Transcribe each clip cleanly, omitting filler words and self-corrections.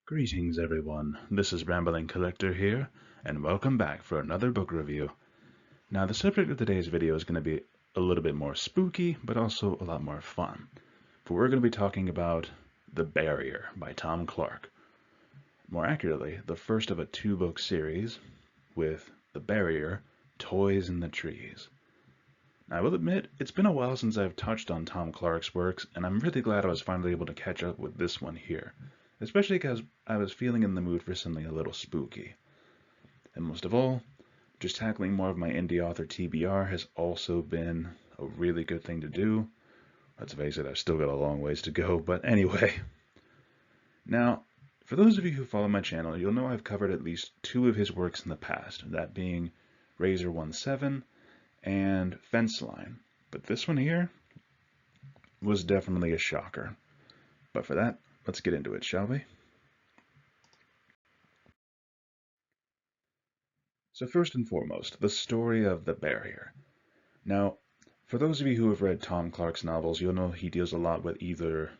Greetings everyone, this is Rambling Collector here, and welcome back for another book review. Now the subject of today's video is going to be a little bit more spooky, but also a lot more fun. For we're going to be talking about The Barrier by Tom Clarke. More accurately, the first of a two-book series with The Barrier, Toys in the Trees. Now, I will admit, it's been a while since I've touched on Tom Clarke's works, and I'm really glad I was finally able to catch up with this one here. Especially because I was feeling in the mood for something a little spooky. And most of all, just tackling more of my indie author TBR has also been a really good thing to do. Let's face it, I've still got a long ways to go, but anyway. Now, for those of you who follow my channel, you'll know I've covered at least two of his works in the past, that being Razor 17 and Fence Line. But this one here was definitely a shocker. But for that, let's get into it, shall we? So first and foremost, the story of The Barrier. Now, for those of you who have read Tom Clarke's novels, you'll know he deals a lot with either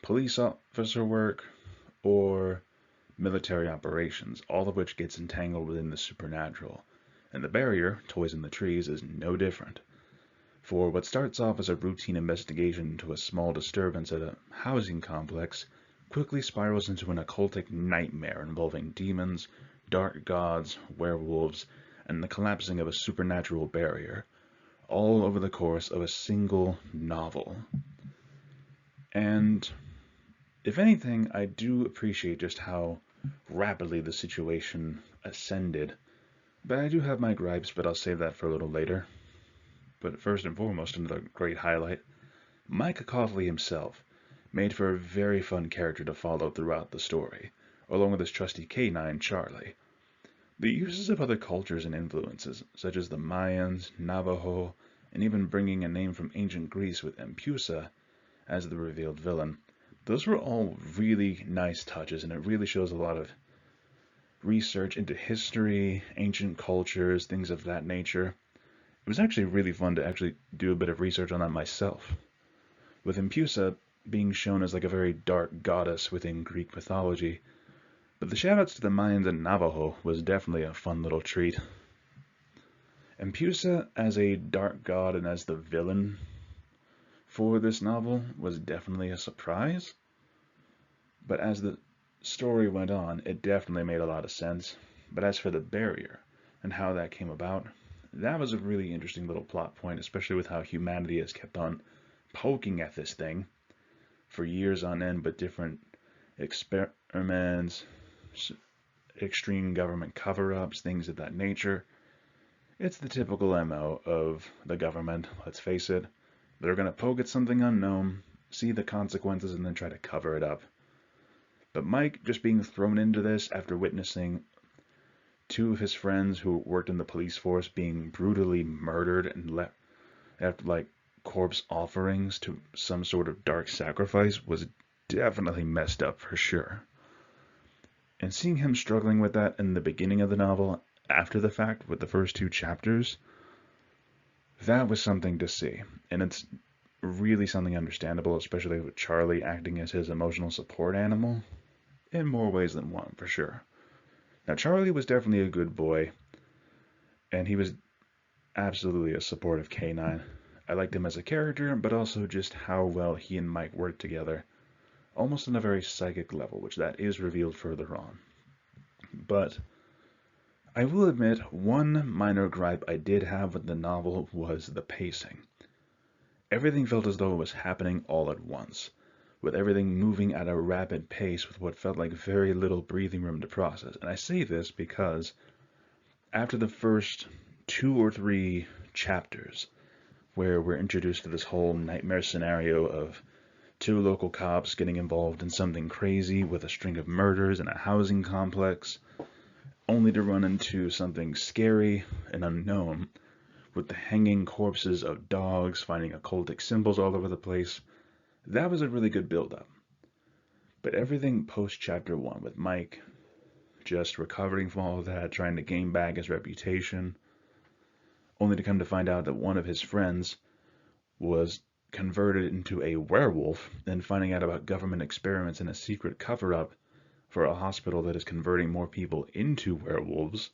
police officer work or military operations, all of which gets entangled within the supernatural. And The Barrier, Toys in the Trees, is no different. For what starts off as a routine investigation into a small disturbance at a housing complex quickly spirals into an occultic nightmare involving demons, dark gods, werewolves, and the collapsing of a supernatural barrier, all over the course of a single novel. And if anything, I do appreciate just how rapidly the situation ascended, but I do have my gripes, but I'll save that for a little later. But first and foremost, another great highlight, Mike Coughley himself made for a very fun character to follow throughout the story, along with his trusty canine, Charlie. The uses of other cultures and influences, such as the Mayans, Navajo, and even bringing a name from ancient Greece with Empusa as the revealed villain, those were all really nice touches, and it really shows a lot of research into history, ancient cultures, things of that nature. It was actually really fun to actually do a bit of research on that myself. With Empusa being shown as like a very dark goddess within Greek mythology, but the shoutouts to the Mayans and Navajo was definitely a fun little treat. Empusa as a dark god and as the villain for this novel was definitely a surprise, but as the story went on, it definitely made a lot of sense. But as for the barrier and how that came about, that was a really interesting little plot point, especially with how humanity has kept on poking at this thing for years on end, but different experiments, extreme government cover-ups, things of that nature. It's the typical MO of the government, let's face it. They're going to poke at something unknown, see the consequences, and then try to cover it up. But Mike just being thrown into this after witnessing two of his friends who worked in the police force being brutally murdered and left after like corpse offerings to some sort of dark sacrifice was definitely messed up for sure. And seeing him struggling with that in the beginning of the novel, after the fact, with the first two chapters, that was something to see. And it's really something understandable, especially with Charlie acting as his emotional support animal, in more ways than one, for sure. Now, Charlie was definitely a good boy, and he was absolutely a supportive canine. I liked him as a character, but also just how well he and Mike worked together, almost on a very psychic level, which that is revealed further on. But I will admit, one minor gripe I did have with the novel was the pacing. Everything felt as though it was happening all at once, with everything moving at a rapid pace with what felt like very little breathing room to process. And I say this because after the first 2 or 3 chapters, where we're introduced to this whole nightmare scenario of 2 local cops getting involved in something crazy with a string of murders in a housing complex, only to run into something scary and unknown, with the hanging corpses of dogs, finding occultic symbols all over the place. That was a really good build-up. But everything post-chapter 1, with Mike just recovering from all of that, trying to gain back his reputation, only to come to find out that one of his friends was converted into a werewolf, then finding out about government experiments and a secret cover-up for a hospital that is converting more people into werewolves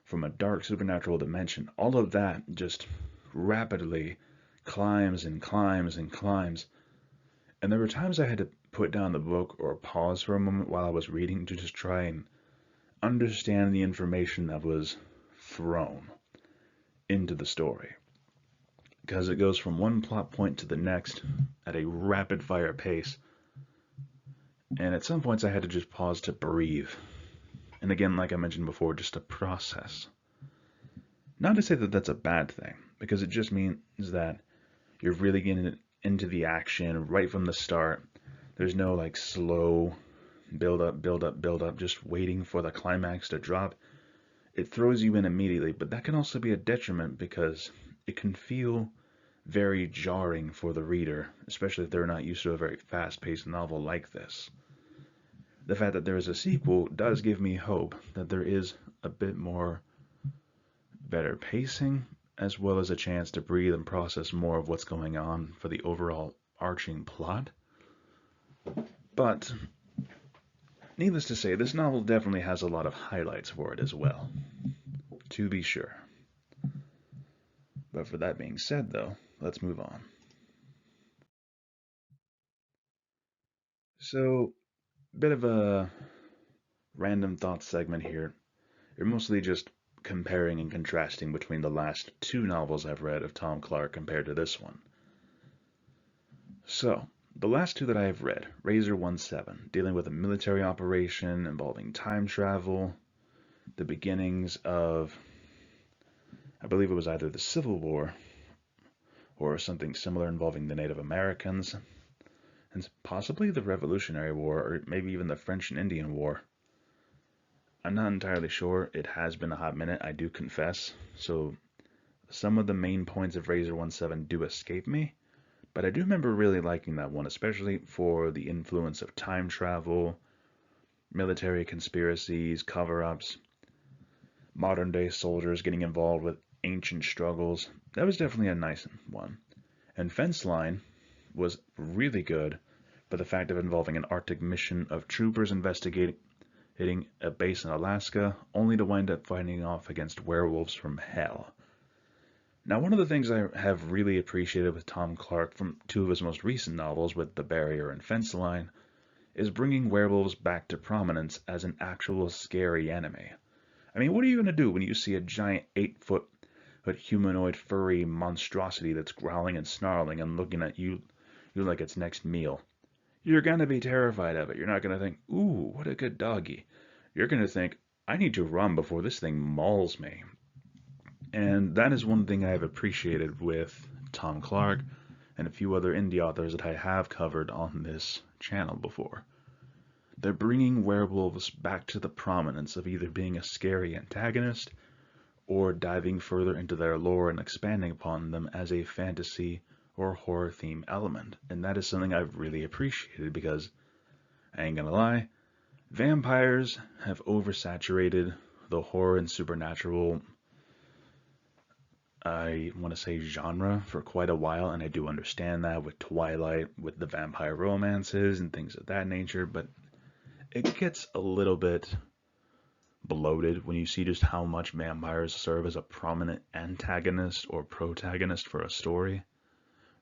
from a dark supernatural dimension. All of that just rapidly climbs and climbs and climbs. And there were times I had to put down the book or pause for a moment while I was reading to just try and understand the information that was thrown into the story. Because it goes from one plot point to the next at a rapid fire pace. And at some points I had to just pause to breathe. And again, like I mentioned before, just to process. Not to say that that's a bad thing, because it just means that you're really getting into the action right from the start. There's no like slow build up, build up, build up, just waiting for the climax to drop. It throws you in immediately, but that can also be a detriment because it can feel very jarring for the reader, especially if they're not used to a very fast-paced novel like this. The fact that there is a sequel does give me hope that there is a bit more better pacing, as well as a chance to breathe and process more of what's going on for the overall arching plot. But needless to say, this novel definitely has a lot of highlights for it as well, to be sure. But for that being said, though, let's move on. So, bit of a random thoughts segment here. You're mostly just comparing and contrasting between the last two novels I've read of Tom Clarke compared to this one. So, the last two that I have read, Razor 1-7, dealing with a military operation involving time travel, the beginnings of, I believe it was either the Civil War or something similar involving the Native Americans, and possibly the Revolutionary War, or maybe even the French and Indian War. I'm not entirely sure. It has been a hot minute, I do confess, so some of the main points of Razor 1-7 do escape me, but I do remember really liking that one, especially for the influence of time travel, military conspiracies, cover-ups, modern-day soldiers getting involved with ancient struggles. That was definitely a nice one. And Fence Line was really good, but the fact of involving an Arctic mission of troopers investigating hitting a base in Alaska, only to wind up fighting off against werewolves from hell. Now, one of the things I have really appreciated with Tom Clarke from two of his most recent novels, with The Barrier and Fence Line, is bringing werewolves back to prominence as an actual scary enemy. I mean, what are you going to do when you see a giant 8-foot humanoid furry monstrosity that's growling and snarling and looking at you like its next meal? You're going to be terrified of it. You're not going to think, ooh, what a good doggy. You're going to think, I need to run before this thing mauls me. And that is one thing I have appreciated with Tom Clarke and a few other indie authors that I have covered on this channel before. They're bringing werewolves back to the prominence of either being a scary antagonist or diving further into their lore and expanding upon them as a fantasy or horror theme element. And that is something I've really appreciated because, I ain't gonna lie, vampires have oversaturated the horror and supernatural, I want to say, genre for quite a while, and I do understand that with Twilight, with the vampire romances and things of that nature, but it gets a little bit bloated when you see just how much vampires serve as a prominent antagonist or protagonist for a story,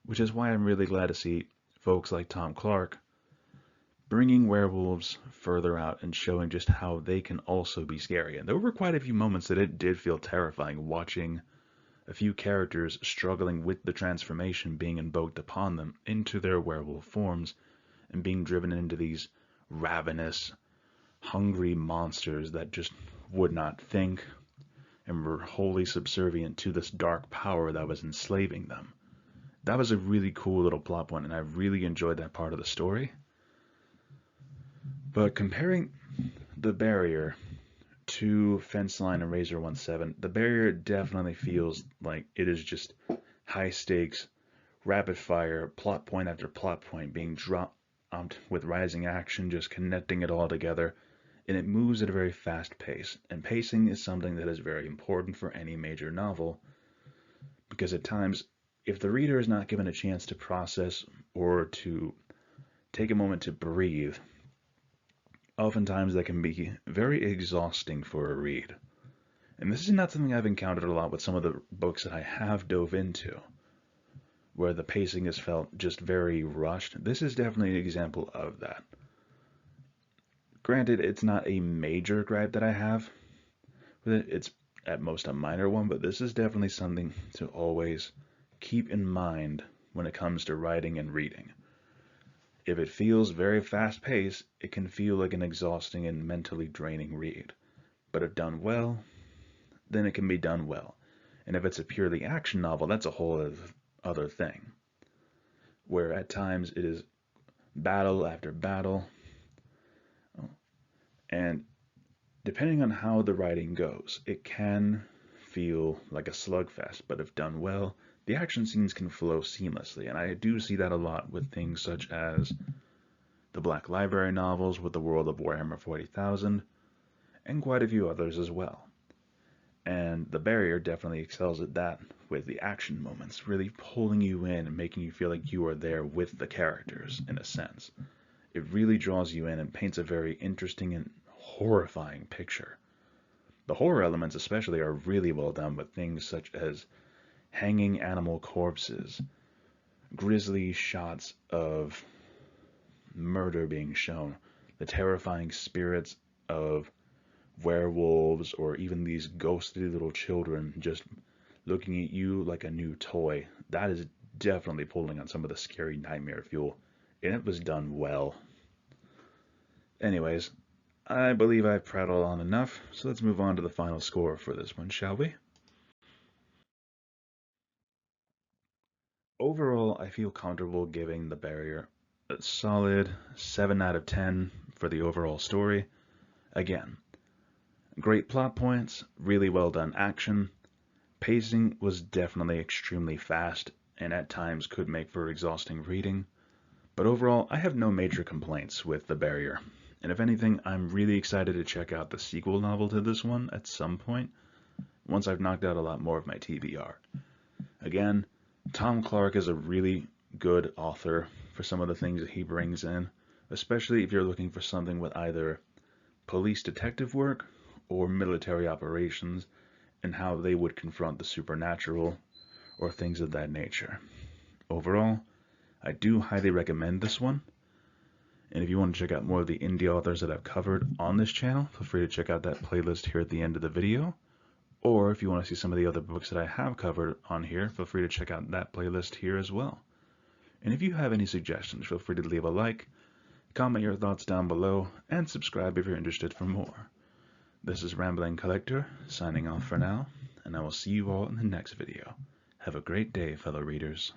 which is why I'm really glad to see folks like Tom Clarke bringing werewolves further out and showing just how they can also be scary. And there were quite a few moments that it did feel terrifying watching a few characters struggling with the transformation being invoked upon them into their werewolf forms and being driven into these ravenous, hungry monsters that just would not think and were wholly subservient to this dark power that was enslaving them. That was a really cool little plot point, and I really enjoyed that part of the story. But comparing The Barrier to Fence Line and Razor 1-7, The Barrier definitely feels like it is just high stakes, rapid fire, plot point after plot point being dropped with rising action, just connecting it all together, and it moves at a very fast pace. And pacing is something that is very important for any major novel, because at times, if the reader is not given a chance to process or to take a moment to breathe, oftentimes that can be very exhausting for a read. And this is not something I've encountered a lot with some of the books that I have dove into, where the pacing has felt just very rushed. This is definitely an example of that. Granted, it's not a major gripe that I have with it. It's at most a minor one, but this is definitely something to always keep in mind when it comes to writing and reading. If it feels very fast-paced, it can feel like an exhausting and mentally draining read. But if done well, then it can be done well. And if it's a purely action novel, that's a whole other thing, where at times it is battle after battle, and depending on how the writing goes, it can feel like a slugfest, but if done well, the action scenes can flow seamlessly, and I do see that a lot with things such as the Black Library novels with the world of Warhammer 40,000, and quite a few others as well. And The Barrier definitely excels at that with the action moments, really pulling you in and making you feel like you are there with the characters, in a sense. It really draws you in and paints a very interesting and horrifying picture. The horror elements especially are really well done with things such as hanging animal corpses, grisly shots of murder being shown, the terrifying spirits of werewolves, or even these ghostly little children just looking at you like a new toy. That is definitely pulling on some of the scary nightmare fuel, and it was done well. Anyways, I believe I've prattled on enough, so let's move on to the final score for this one, shall we? Overall, I feel comfortable giving The Barrier a solid 7 out of 10 for the overall story. Again, great plot points, really well done action. Pacing was definitely extremely fast and at times could make for exhausting reading. But overall, I have no major complaints with The Barrier. And if anything, I'm really excited to check out the sequel novel to this one at some point, once I've knocked out a lot more of my TBR. Again, Tom Clarke is a really good author for some of the things that he brings in, especially if you're looking for something with either police detective work or military operations and how they would confront the supernatural or things of that nature. Overall, I do highly recommend this one. And if you want to check out more of the indie authors that I've covered on this channel, feel free to check out that playlist here at the end of the video. Or if you want to see some of the other books that I have covered on here, feel free to check out that playlist here as well. And if you have any suggestions, feel free to leave a like, comment your thoughts down below, and subscribe if you're interested for more. This is Rambling Collector, signing off for now, and I will see you all in the next video. Have a great day, fellow readers.